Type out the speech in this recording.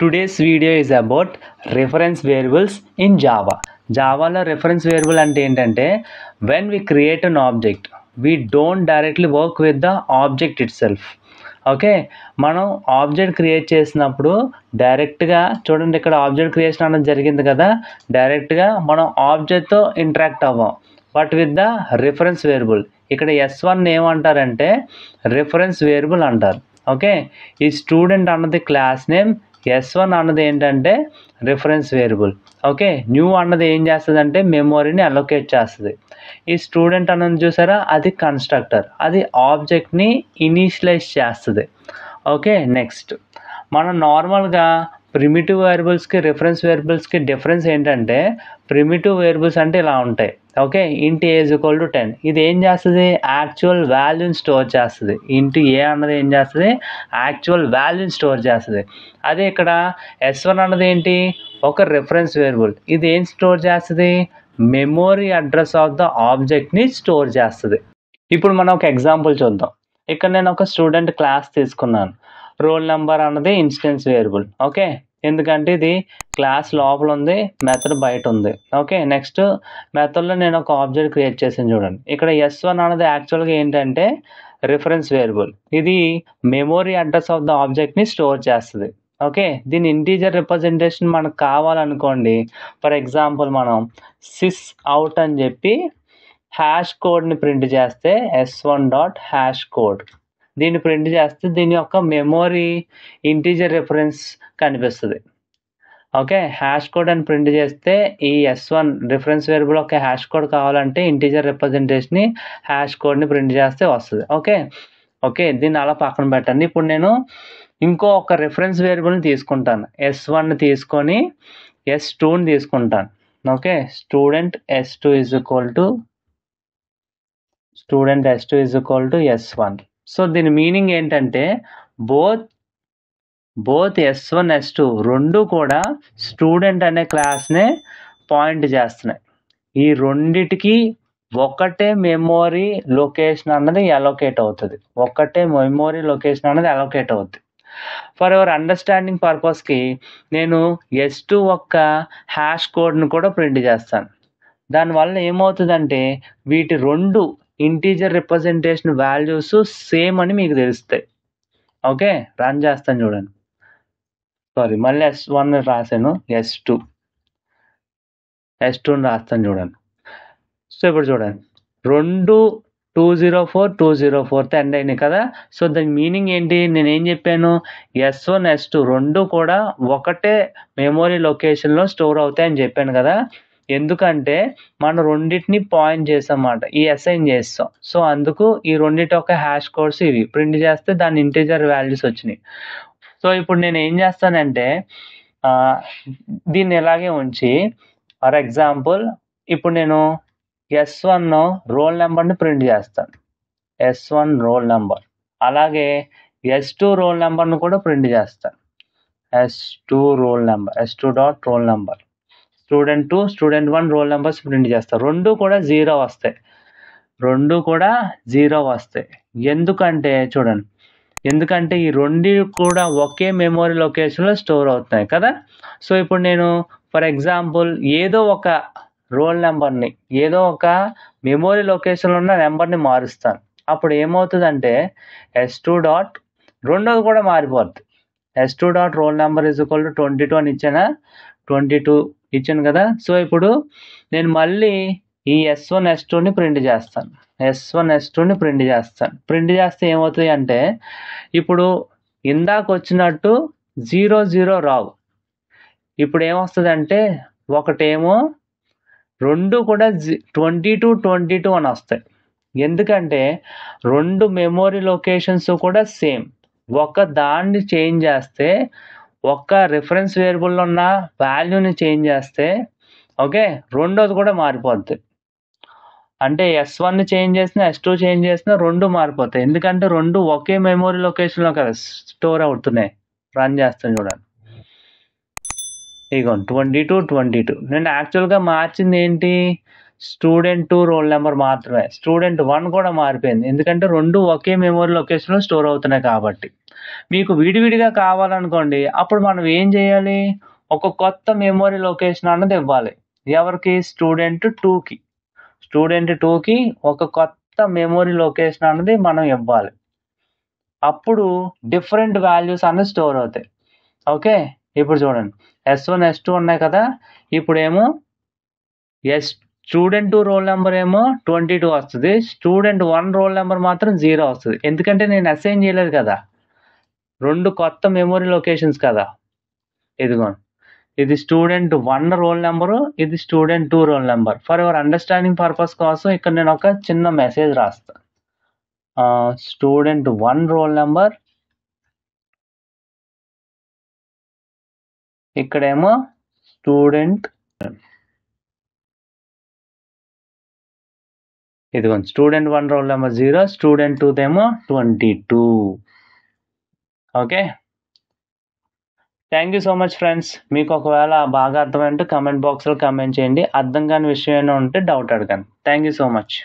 Today's video is about reference variables in Java. జావాలో reference variable అంటే ఏంటంటే when we create an object, we don't directly work with the object itself. Okay, మనం object create చేసినప్పుడు డైరెక్ట్గా చూడండి, ఇక్కడ object creation అనేది జరిగింది కదా, డైరెక్ట్గా మనం ఆబ్జెక్ట్తో ఇంటరాక్ట్ అవ్వం, but with the reference variable. ఇక్కడ S1 ఏమంటారంటే రిఫరెన్స్ వేరియబుల్ అంటారు. ఓకే, ఈ స్టూడెంట్ అన్నది క్లాస్ నేమ్, S1 అన్నది ఏంటంటే రిఫరెన్స్ వేరియబుల్. ఓకే, న్యూ అన్నది ఏం చేస్తుంది అంటే మెమొరీని అలొకేట్ చేస్తుంది. ఈ స్టూడెంట్ అన్నది చూసారా, అది కన్స్ట్రక్టర్, అది ఆబ్జెక్ట్ని ఇనీషియలైజ్ చేస్తుంది. ఓకే, నెక్స్ట్ మనం నార్మల్గా ప్రిమిటివ్ వేరియబుల్స్కి రిఫరెన్స్ వేరియబుల్స్కి డిఫరెన్స్ ఏంటంటే, ప్రిమిటివ్ వేరియబుల్స్ అంటే ఇలా ఉంటాయి. ఓకే, ఇంట్ ఏ ఈజ్ ఈక్వల్ టు 10, ఇది ఏం చేస్తుంది, యాక్చువల్ వాల్యూని స్టోర్ చేస్తుంది. ఇంట్ ఏ అన్నది ఏం చేస్తుంది, యాక్చువల్ వాల్యూని స్టోర్ చేస్తుంది. అదే ఇక్కడ S1 అన్నది ఏంటి, ఒక రిఫరెన్స్ వేరియబుల్, ఇది ఏం స్టోర్ చేస్తుంది, మెమొరీ అడ్రస్ ఆఫ్ ద ఆబ్జెక్ట్ని స్టోర్ చేస్తుంది. ఇప్పుడు మనం ఒక ఎగ్జాంపుల్ చూద్దాం. ఇక్కడ నేను ఒక స్టూడెంట్ క్లాస్ తీసుకున్నాను, రోల్ నెంబర్ అన్నది ఇన్స్టెన్స్ వేరియబుల్. ఓకే, ఎందుకంటే ఇది క్లాస్ లోపల ఉంది, మెథడ్ బయట ఉంది. ఓకే, నెక్స్ట్ మెథడ్లో నేను ఒక ఆబ్జెక్ట్ క్రియేట్ చేసాను చూడండి. ఇక్కడ S1 అన్నది యాక్చువల్గా ఏంటంటే రిఫరెన్స్ వేరియబుల్, ఇది మెమొరీ అడ్రస్ ఆఫ్ ద ఆబ్జెక్ట్ని స్టోర్ చేస్తుంది. ఓకే, దీని ఇంటీజర్ రిప్రజెంటేషన్ మనకు కావాలనుకోండి, ఫర్ ఎగ్జాంపుల్ మనం సిస్ అవుట్ అని చెప్పి హ్యాష్ కోడ్ని ప్రింట్ చేస్తే S1 డాట్ హ్యాష్ కోడ్, దీన్ని ప్రింట్ చేస్తే దీని యొక్క మెమొరీ ఇంటీజర్ రిఫరెన్స్ కనిపిస్తుంది. ఓకే, హ్యాష్ కోడ్ అని ప్రింట్ చేస్తే ఈ S1 రిఫరెన్స్ వేరియబుల్ ఒక హ్యాష్ కోడ్ కావాలంటే ఇంటీజర్ రిప్రజెంటేషన్ని హ్యాష్ కోడ్ని ప్రింట్ చేస్తే వస్తుంది. ఓకే, దీన్ని అలా పక్కన పెట్టండి. ఇప్పుడు నేను ఇంకో ఒక రిఫరెన్స్ వేరియబుల్ని తీసుకుంటాను, S1ని తీసుకొని S2ని తీసుకుంటాను. Okay, student S2 is equal to S1. So దీని మీనింగ్ ఏంటంటే బోత్ S1 S2 రెండు కూడా స్టూడెంట్ అనే క్లాస్నే పాయింట్ చేస్తున్నాయి. ఈ రెండిటికి ఒకటే మెమొరీ లొకేషన్ అన్నది అలొకేట్ అవుతుంది, ఫర్ యువర్ అండర్స్టాండింగ్ పర్పస్కి నేను S2 ఒక్క హ్యాష్ కోడ్ను కూడా ప్రింట్ చేస్తాను. దానివల్ల ఏమవుతుందంటే వీటి రెండు ఇంటీజర్ రిప్రజెంటేషన్ వాల్యూస్ సేమ్ అని మీకు తెలుస్తాయి. ఓకే, రన్ చేస్తాను చూడండి. మళ్ళీ S1 రాశాను, S2ని రాస్తాను చూడండి. సో ఇప్పుడు చూడండి, రెండు 204 ఎండ్ అయినాయి కదా. సో దాని మీనింగ్ ఏంటి, నేను ఏం చెప్పాను, S1 S2 రెండు కూడా ఒకటే మెమొరీ లొకేషన్లో స్టోర్ అవుతాయని చెప్పాను కదా. ఎందుకంటే మనం రెండింటిని పాయింట్ చేసామాట, ఈ అసైన్ చేస్తాం. సో అందుకు ఈ రెండింటి ఒక హ్యాష్ కోడ్స్ ఇవి ప్రింట్ చేస్తే దాని ఇంటీజర్ వాల్యూస్ వచ్చినాయి. సో ఇప్పుడు నేను ఏం చేస్తానంటే దీన్ని ఇలాగే ఉంచి, ఫర్ ఎగ్జాంపుల్ ఇప్పుడు నేను S1 రోల్ నెంబర్ని ప్రింట్ చేస్తాను, S1 రోల్ నెంబర్. అలాగే S2 రోల్ నెంబర్ను కూడా ప్రింట్ చేస్తాను, S2 dot roll number. Student 2, student 1 role numbers print చేస్తారు. రెండు కూడా జీరో వస్తాయి. ఎందుకంటే ఈ రెండు కూడా ఒకే మెమొరీ లొకేషన్లో స్టోర్ అవుతున్నాయి కదా. సో ఇప్పుడు నేను ఫర్ ఎగ్జాంపుల్ ఏదో ఒక రోల్ నెంబర్ని ఏదో ఒక మెమొరీ లొకేషన్లో ఉన్న నెంబర్ని మారుస్తాను. అప్పుడు ఏమవుతుందంటే S2 డాట్ రెండోది కూడా మారిపోద్ది. S2 dot roll number is equal to 22 అని 22 ఇచ్చాను కదా. సో ఇప్పుడు నేను మళ్ళీ ఈ S1 S2ని ప్రింట్ చేస్తాను, ప్రింట్ చేస్తే ఏమవుతుంది అంటే ఇప్పుడు ఇందాక వచ్చినట్టు 0 రావు. ఇప్పుడు ఏమొస్తుంది అంటే ఒకటేమో రెండు కూడా 22 అని వస్తాయి. ఎందుకంటే రెండు మెమొరీ లొకేషన్స్ కూడా సేమ్, ఒక దాన్ని చేంజ్ చేస్తే, ఒక్క రిఫరెన్స్ వేరియబుల్లో ఉన్న వాల్యూని చేంజ్ చేస్తే ఓకే రెండోది కూడా మారిపోద్ది. అంటే S1ని చేంజ్ చేసినా S2 చేంజ్ చేసినా రెండు మారిపోతాయి, ఎందుకంటే రెండు ఒకే మెమొరీ లొకేషన్లో కదా స్టోర్ అవుతున్నాయి. రన్ చేస్తాను చూడండి, ఇగో 22 నేను యాక్చువల్గా మార్చింది ఏంటి, స్టూడెంట్ 2 రోల్ నెంబర్ మాత్రమే. స్టూడెంట్ 1 కూడా మారిపోయింది. ఎందుకంటే 2 ఒకే మెమరీ లొకేషన్‌లో స్టోర్ అవుతున్నాయి కాబట్టి. మీకు విడివిడిగా కావాలనుకోండి, అప్పుడు మనం ఏం చేయాలి? ఒక కొత్త మెమరీ లొకేషన్ అన్నది ఇవ్వాలి. ఎవరికి? స్టూడెంట్ 2కి. స్టూడెంట్ 2కి ఒక కొత్త మెమరీ లొకేషన్ అన్నది మనం ఇవ్వాలి. అప్పుడు డిఫరెంట్ వాల్యూస్ అన్నది స్టోర్ అవుతాయి. ఓకే. ఇప్పుడు చూడండి. S1, S2 ఉన్నాయి కదా! ఇప్పుడేమో స్టూడెంట్ 2 రోల్ నంబర్ ఏమో 22 వస్తది. స్టూడెంట్ 1 రోల్ నంబర్ మాత్రం 0 వస్తది. ఎందుకంటే నేను అసైన్ చేయలేదు కదా! 2 కొత్త మెమరీ లొకేషన్స్ కదా! ఇదిగోండి. ఇది స్టూడెంట్ 1 రోల్ నంబరు, ఇది student 2 roll number. For your understanding purpose కోసం ఇక్కడ నేను ఒక చిన్న మెసేజ్ రాస్తా. స్టూడెంట్ 1 రోల్ నంబర్, ఇక్కడేమో స్టూడెంట్ ఇదిగోండి. Student 1 roll number 0, student 2 దేమో 22. Okay. Thank you so much friends. మీకు ఒకవేళ బాగా అర్థమైంటే కామెంట్ బాక్స్‌లో కామెంట్ చేయండి. అర్థం కాని విషయం ఏమైనా ఉంటే డౌట్ అడగండి. Thank you so much.